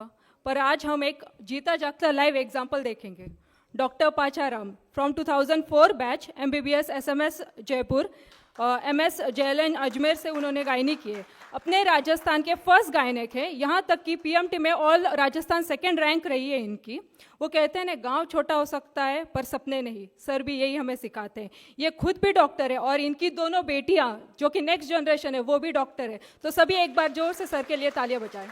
पर आज हम एक जीता जागता लाइव एग्जाम्पल देखेंगे। Doctor Pacharam from 2004 batch MBBS SMS Jaipur, MS JLN Ajmer से उन्होंने गायनी की है। अपने राजस्थान के फर्स्ट गायनिक है, यहाँ तक कि PMT में ऑल राजस्थान सेकंड रैंक रही है इनकी। वो कहते हैं ना, गांव छोटा हो सकता है पर सपने नहीं। सर भी यही हमें सिखाते हैं। ये खुद भी डॉक्टर है और इनकी दोनों बेटियां जो कि नेक्स्ट जनरेशन है वो भी डॉक्टर है। तो सभी एक बार जोर से सर के लिए तालियां बजाएं।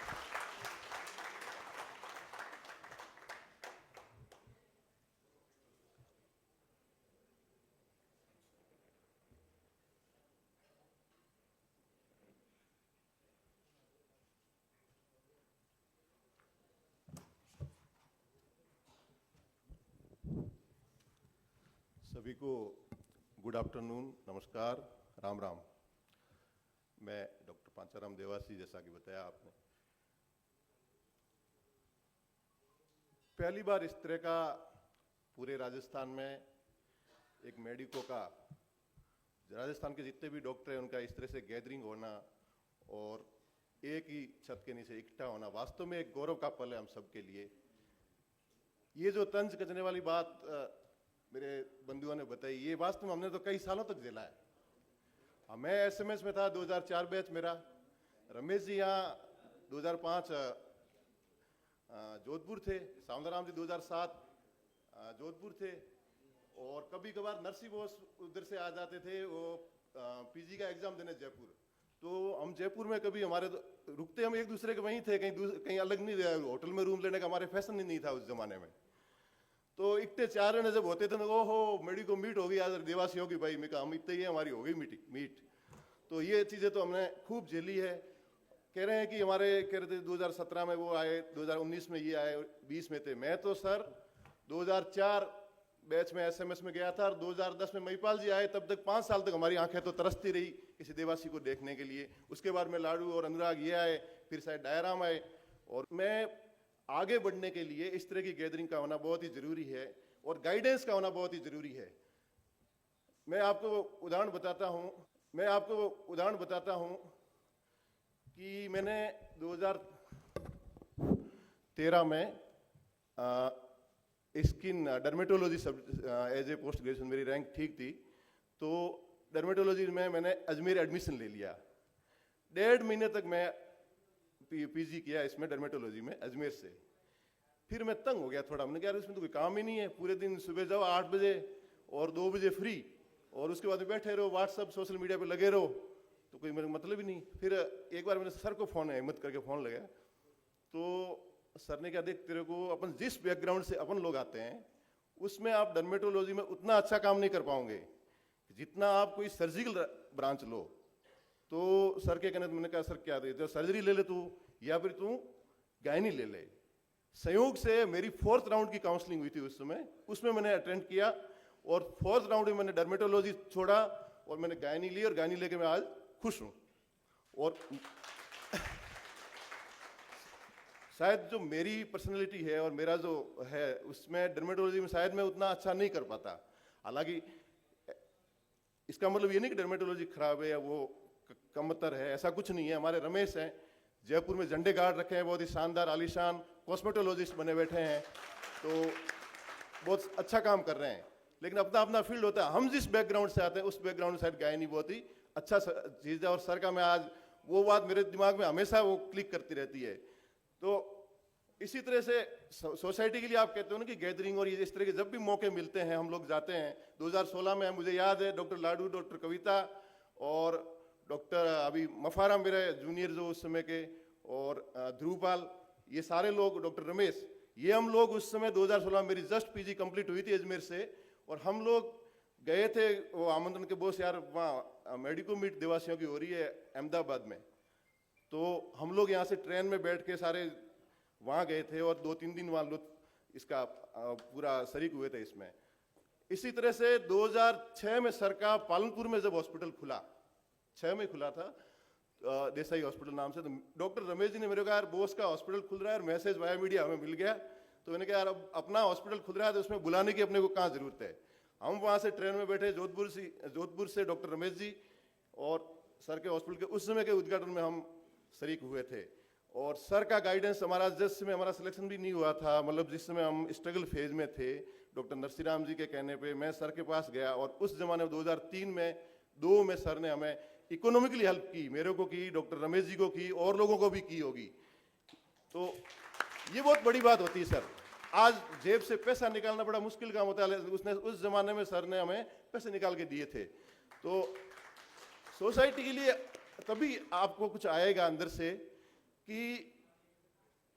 सभी को गुड आफ्टरनून, नमस्कार, राम राम। मैं डॉक्टर पाचाराम देवासी, जैसा कि बताया आपने, पहली बार इस तरह का पूरे राजस्थान में एक मेडिको का, राजस्थान के जितने भी डॉक्टर हैं उनका इस तरह से गैदरिंग होना और एक ही छत के नीचे इकट्ठा होना वास्तव में एक गौरव का पल है हम सबके लिए। ये जो तंज कसने वाली बात मेरे बंधुओं ने बताई, ये वास्तव में हमने तो कई सालों तक झेला है। मैं SMS में था 2004 बैच मेरा, रमेश जी यहाँ 2005 जोधपुर थे, सावंतराम जी 2007 जोधपुर थे, और कभी कभार नरसी बोस उधर से आ जाते थे, वो PG का एग्जाम देने जयपुर। तो हम जयपुर में कभी हमारे रुकते हम एक दूसरे के वहीं थे, कहीं अलग नहीं, होटल में रूम लेने का हमारे फैशन ही नहीं था उस जमाने में। तो इतने चार जने जब होते थे ना, ओहो मेडिको मीट होगी आज देवासी होगी भाई, मैं कहा हम इतने ही है, हमारी होगी मीट। तो ये चीज़ें तो हमने खूब झेली है। कह रहे हैं कि हमारे कह रहे थे 2017 में वो आए, 2019 में ये आए, 20 में थे। मैं तो सर 2004 बैच में SMS में गया था और 2010 में महिपाल जी आए, तब तक 5 साल तक हमारी आंखें तो तरसती रही किसी देवासी को देखने के लिए। उसके बाद में लाडू और अनुराग ये आए, फिर शायद डायराम आए। और मैं आगे बढ़ने के लिए इस तरह की गैदरिंग का होना बहुत ही जरूरी है और गाइडेंस का होना बहुत ही जरूरी है। मैं आपको उदाहरण बताता हूं कि मैंने 2013 में skin dermatology as a post graduation, मेरी रैंक ठीक थी, तो डर्मेटोलॉजी में मैंने अजमेर एडमिशन ले लिया। 1.5 महीने तक मैं PG किया इसमें डर्मेटोलॉजी में अजमेर से। फिर मैं तंग हो गया थोड़ा, मैंने कहा इसमें तो कोई काम ही नहीं है, पूरे दिन सुबह जाओ 8 बजे और 2 बजे फ्री, और उसके बाद बैठे रहो व्हाट्सअप सोशल मीडिया पे लगे रहो, तो कोई मेरा मतलब ही नहीं। फिर एक बार मैंने सर को फोन, हिम्मत करके फोन लगाया, तो सर ने क्या, देख तेरे को अपन जिस बैकग्राउंड से अपन लोग आते हैं उसमें आप डर्मेटोलॉजी में उतना अच्छा काम नहीं कर पाओगे जितना आप कोई सर्जिकल ब्रांच लो। तो सर के कहने, मैंने कहा सर क्या दे, तो सर्जरी ले ले तू, या फिर तू गायनी ले ले। संयोग से मेरी 4th राउंड की काउंसलिंग हुई थी उस समय, उसमें मैंने अटेंड किया और 4th राउंड में मैंने डर्मेटोलॉजी छोड़ा और मैंने गायनी ली, और गायनी लेके मैं आज खुश हूं। और शायद जो मेरी पर्सनैलिटी है और मेरा जो है उसमें डर्मेटोलॉजी में शायद मैं उतना अच्छा नहीं कर पाता। हालांकि इसका मतलब ये नहीं कि डर्मेटोलॉजी खराब है या वो कमतर है, ऐसा कुछ नहीं है। हमारे रमेश हैं, जयपुर में झंडे गाड़ रखे हैं, बहुत ही शानदार आलीशान कॉस्मेटोलॉजिस्ट बने बैठे हैं, तो बहुत अच्छा काम कर रहे हैं। लेकिन अपना अपना फील्ड होता है। हम जिस बैकग्राउंड से आते हैं उस बैकग्राउंड में शायद गायनी बहुत ही अच्छा चीज़ है, और सर का मैं आज वो बात मेरे दिमाग में हमेशा वो क्लिक करती रहती है। तो इसी तरह से सोसाइटी के लिए आप कहते हो ना कि गैदरिंग, और ये इस तरह के जब भी मौके मिलते हैं हम लोग जाते हैं। 2016 में मुझे याद है डॉक्टर लाडू, डॉक्टर कविता और डॉक्टर अभी मफारा मेरे जूनियर जो उस समय के, और ध्रुवपाल, ये सारे लोग, डॉक्टर रमेश, ये हम लोग उस समय 2016 में मेरी जस्ट PG कंप्लीट हुई थी अजमेर से, और हम लोग गए थे वो आमंत्रण के बोस, यार वहाँ मेडिको मीट देवासियों की हो रही है अहमदाबाद में। तो हम लोग यहाँ से ट्रेन में बैठ के सारे वहाँ गए थे और 2-3 दिन वहाँ लोग इसका पूरा शरीक हुए थे इसमें। इसी तरह से 2006 में सर का पालनपुर में जब हॉस्पिटल खुला, 6 में खुला था, देसाई हॉस्पिटल नाम से, तो डॉक्टर रमेश जी ने मेरे को, यार बोस का हॉस्पिटल खुल रहा है, और मैसेज वाया मीडिया हमें मिल गया, तो मैंने कहा यार अब अपना हॉस्पिटल खुल रहा है तो उसमें बुलाने की अपने को कहाँ जरूरत है। हम वहाँ से ट्रेन में बैठे, जोधपुर से डॉक्टर रमेश जी और सर के हॉस्पिटल के उस समय के उद्घाटन में हम शरीक हुए थे। और सर का गाइडेंस हमारा, जिस समय हमारा सिलेक्शन भी नहीं हुआ था, मतलब जिस समय हम स्ट्रगल फेज में थे, डॉक्टर नरसिंह जी के कहने पे मैं सर के पास गया और उस जमाने में 2003 में 2 में सर ने हमें इकोनॉमिकली हेल्प की, मेरे को की, डॉक्टर रमेश जी को की, और लोगों को भी की होगी। तो ये बहुत बड़ी बात होती है सर। आज जेब से पैसा निकालना बड़ा मुश्किल काम होता है, उसने उस जमाने में सर ने हमें पैसे निकाल के दिए थे। तो सोसाइटी के लिए तभी आपको कुछ आएगा अंदर से कि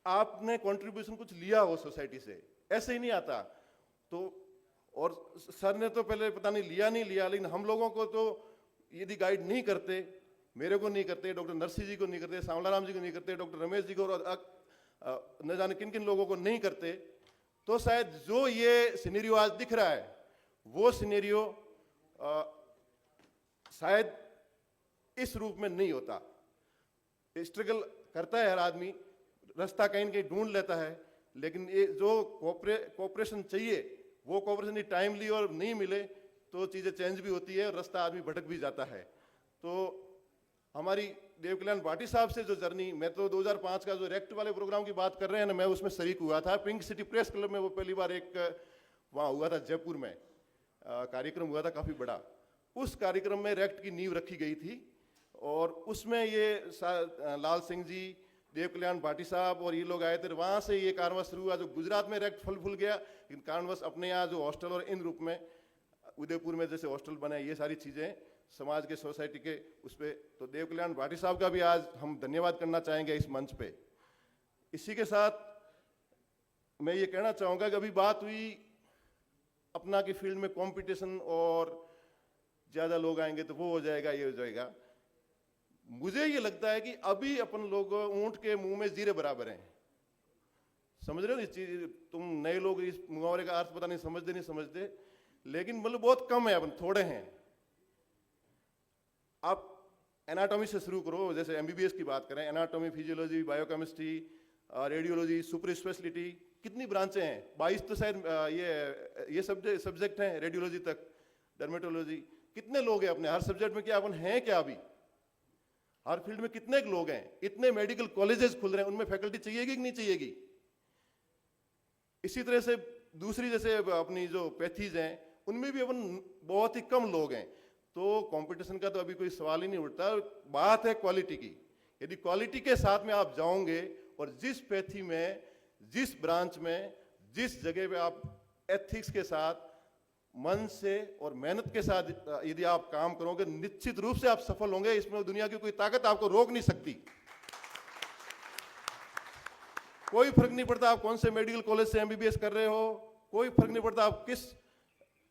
आपने कंट्रीब्यूशन कुछ लिया हो सोसाइटी से, ऐसे ही नहीं आता। तो और सर ने तो पहले पता नहीं लिया नहीं लिया, लेकिन हम लोगों को तो यदि गाइड नहीं करते, मेरे को नहीं करते, डॉक्टर नरसिंह जी को नहीं करते, सांवलाराम जी को नहीं करते, डॉक्टर रमेश जी को और न जाने किन किन लोगों को नहीं करते, तो शायद जो ये सिनेरियो आज दिख रहा है वो सिनेरियो शायद इस रूप में नहीं होता। स्ट्रगल करता है हर आदमी, रास्ता कहीं न कहीं ढूंढ लेता है, लेकिन ये जो कोऑपरेशन चाहिए वो कोऑपरेशन यदि टाइमली और नहीं मिले तो चीज़ें चेंज भी होती है और रास्ता आदमी भटक भी जाता है। तो हमारी देव कल्याण भाटी साहब से जो जर्नी, मैं तो 2005 का जो रेक्ट वाले प्रोग्राम की बात कर रहे हैं ना, मैं उसमें शरीक हुआ था। पिंक सिटी प्रेस क्लब में वो पहली बार एक वहाँ हुआ था, जयपुर में कार्यक्रम हुआ था काफ़ी बड़ा। उस कार्यक्रम में रेक्ट की नींव रखी गई थी और उसमें ये लाल सिंह जी, देव कल्याण भाटी साहब और ये लोग आए थे। वहाँ से ये कारवां शुरू हुआ। जो गुजरात में रेक्ट फल फूल गया, लेकिन कारणवश अपने यहाँ जो हॉस्टल और इन रूप में उदयपुर में जैसे हॉस्टल बने, ये सारी चीज़ें समाज के, सोसाइटी के उस पर, तो देव कल्याण भाटी साहब का भी आज हम धन्यवाद करना चाहेंगे इस मंच पे। इसी के साथ मैं ये कहना चाहूँगा कि अभी बात हुई अपना की फील्ड में कंपटीशन और ज़्यादा लोग आएंगे तो वो हो जाएगा, ये हो जाएगा। मुझे ये लगता है कि अभी अपन लोग ऊंट के मुंह में जीरे बराबर हैं। समझ रहे हो इस चीज? तुम नए लोग इस मुहावरे का अर्थ पता नहीं समझते नहीं समझते, लेकिन मतलब बहुत कम है, अपन थोड़े हैं। आप एनाटॉमी से शुरू करो, जैसे एमबीबीएस की बात करें, anatomy, physiology, biochemistry, radiology, super speciality, कितनी ब्रांचें हैं? 22 तो शायद ये सब्जेक्ट हैं रेडियोलॉजी तक, डर्मेटोलॉजी। कितने लोग हैं अपने हर सब्जेक्ट में? क्या अपन हैं क्या? अभी हर फील्ड में कितने लोग हैं? इतने मेडिकल कॉलेजेस खुल रहे हैं, उनमें फैकल्टी चाहिएगी कि नहीं चाहिएगी? इसी तरह से दूसरी जैसे अपनी जो पैथीज हैं, उनमें भी अपन बहुत ही कम लोग हैं। तो कंपटीशन का तो अभी कोई सवाल ही नहीं उठता। बात है क्वालिटी की। यदि क्वालिटी के साथ में आप जाओगे और जिस पैथी में, जिस ब्रांच में, जिस जगह पे आप एथिक्स के साथ, मन से और मेहनत के साथ यदि आप काम करोगे, निश्चित रूप से आप सफल होंगे। इसमें दुनिया की कोई ताकत आपको रोक नहीं सकती। कोई फर्क नहीं पड़ता आप कौन से मेडिकल कॉलेज से एमबीबीएस कर रहे हो, कोई फर्क नहीं पड़ता आप किस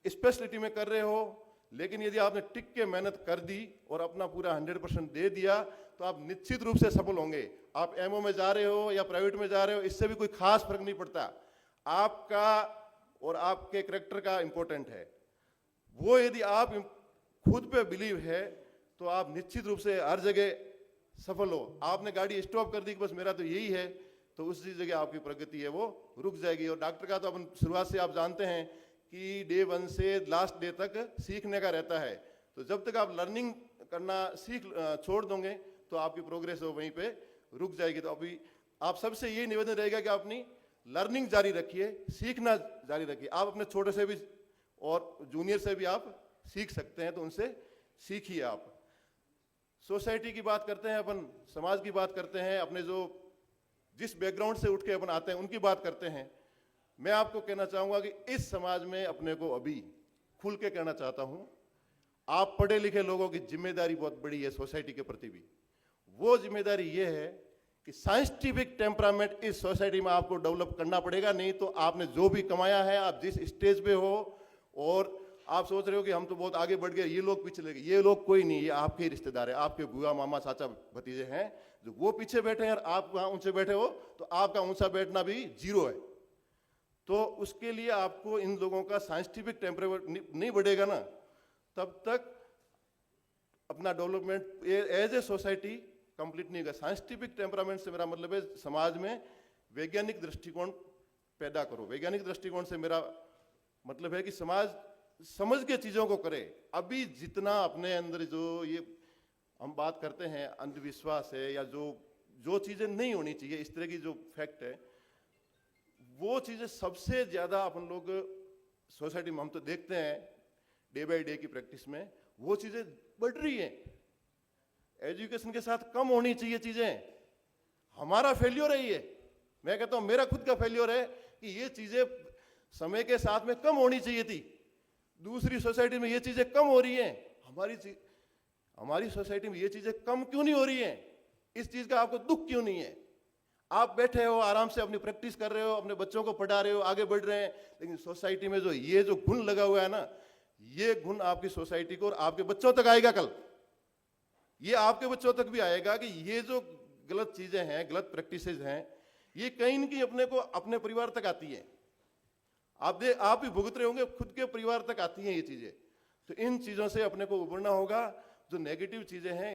स्पेशलिटी में कर रहे हो, लेकिन यदि आपने टिक के मेहनत कर दी और अपना पूरा 100% दे दिया तो आप निश्चित रूप से सफल होंगे। आप एमओ में जा रहे हो या प्राइवेट में जा रहे हो, इससे भी कोई खास फर्क नहीं पड़ता। आपका और आपके कैरेक्टर का इंपॉर्टेंट है। वो यदि आप खुद पे बिलीव है तो आप निश्चित रूप से हर जगह सफल हो। आपने गाड़ी स्टॉप कर दी कि बस मेरा तो यही है, तो उसी जगह आपकी प्रगति है वो रुक जाएगी। और डॉक्टर का तो अपन शुरुआत से आप जानते हैं कि डे 1 से लास्ट डे तक सीखने का रहता है। तो जब तक आप लर्निंग करना छोड़ दोगे तो आपकी प्रोग्रेस वो वहीं पे रुक जाएगी। तो अभी आप सबसे यही निवेदन रहेगा कि आप अपनी लर्निंग जारी रखिए, सीखना जारी रखिए। आप अपने छोटे से भी और जूनियर से भी आप सीख सकते हैं, तो उनसे सीखिए। आप सोसाइटी की बात करते हैं, अपन समाज की बात करते हैं, अपने जो जिस बैकग्राउंड से उठ के अपन आते हैं उनकी बात करते हैं। मैं आपको कहना चाहूंगा कि इस समाज में अपने को अभी खुल के कहना चाहता हूं, आप पढ़े लिखे लोगों की जिम्मेदारी बहुत बड़ी है सोसाइटी के प्रति भी। वो जिम्मेदारी ये है कि साइंटिफिक टेम्परामेंट इस सोसाइटी में आपको डेवलप करना पड़ेगा। नहीं तो आपने जो भी कमाया है, आप जिस स्टेज पे हो और आप सोच रहे हो कि हम तो बहुत आगे बढ़ गए, ये लोग पीछे लगे, ये लोग कोई नहीं, ये आपके ही रिश्तेदार है, आपके बुआ, मामा, चाचा, भतीजे हैं। जो वो पीछे बैठे हैं और आप वहां ऊंचे बैठे हो, तो आपका ऊंचा बैठना भी जीरो है। तो उसके लिए आपको इन लोगों का साइंटिफिक टेम्परामेंट नहीं बढ़ेगा ना, तब तक अपना development as a society complete नहीं होगा। साइंटिफिक टेम्परामेंट से मेरा मतलब है समाज में वैज्ञानिक दृष्टिकोण पैदा करो। वैज्ञानिक दृष्टिकोण से मेरा मतलब है कि समाज समझ के चीजों को करे। अभी जितना अपने अंदर जो ये हम बात करते हैं अंधविश्वास है या जो जो चीजें नहीं होनी चाहिए, इस तरह की जो फैक्ट है, वो चीजें सबसे ज्यादा अपन लोग सोसाइटी में हम तो देखते हैं डे बाय डे की प्रैक्टिस में, वो चीजें बढ़ रही हैं। एजुकेशन के साथ कम होनी चाहिए चीजें, हमारा फेल्योर है ये। मैं कहता हूं मेरा खुद का फेल्योर है कि ये चीजें समय के साथ में कम होनी चाहिए थी। दूसरी सोसाइटी में ये चीजें कम हो रही हैं, हमारी सोसाइटी में ये चीजें कम क्यों नहीं हो रही हैं? इस चीज का आपको दुख क्यों नहीं है? आप बैठे हो आराम से अपनी प्रैक्टिस कर रहे हो, अपने बच्चों को पढ़ा रहे हो, आगे बढ़ रहे हैं, लेकिन सोसाइटी में ये जो गुण लगा हुआ है ना, ये गुण आपकी सोसाइटी को और आपके बच्चों तक आएगा। कल ये आपके बच्चों तक भी आएगा कि ये जो गलत चीजें हैं, गलत प्रैक्टिसेस हैं, ये कहीं न कहीं अपने को अपने परिवार तक आती है। आप भी भुगत रहे होंगे, खुद के परिवार तक आती हैं ये चीजें। तो इन चीजों से अपने को उबरना होगा। जो नेगेटिव चीजें हैं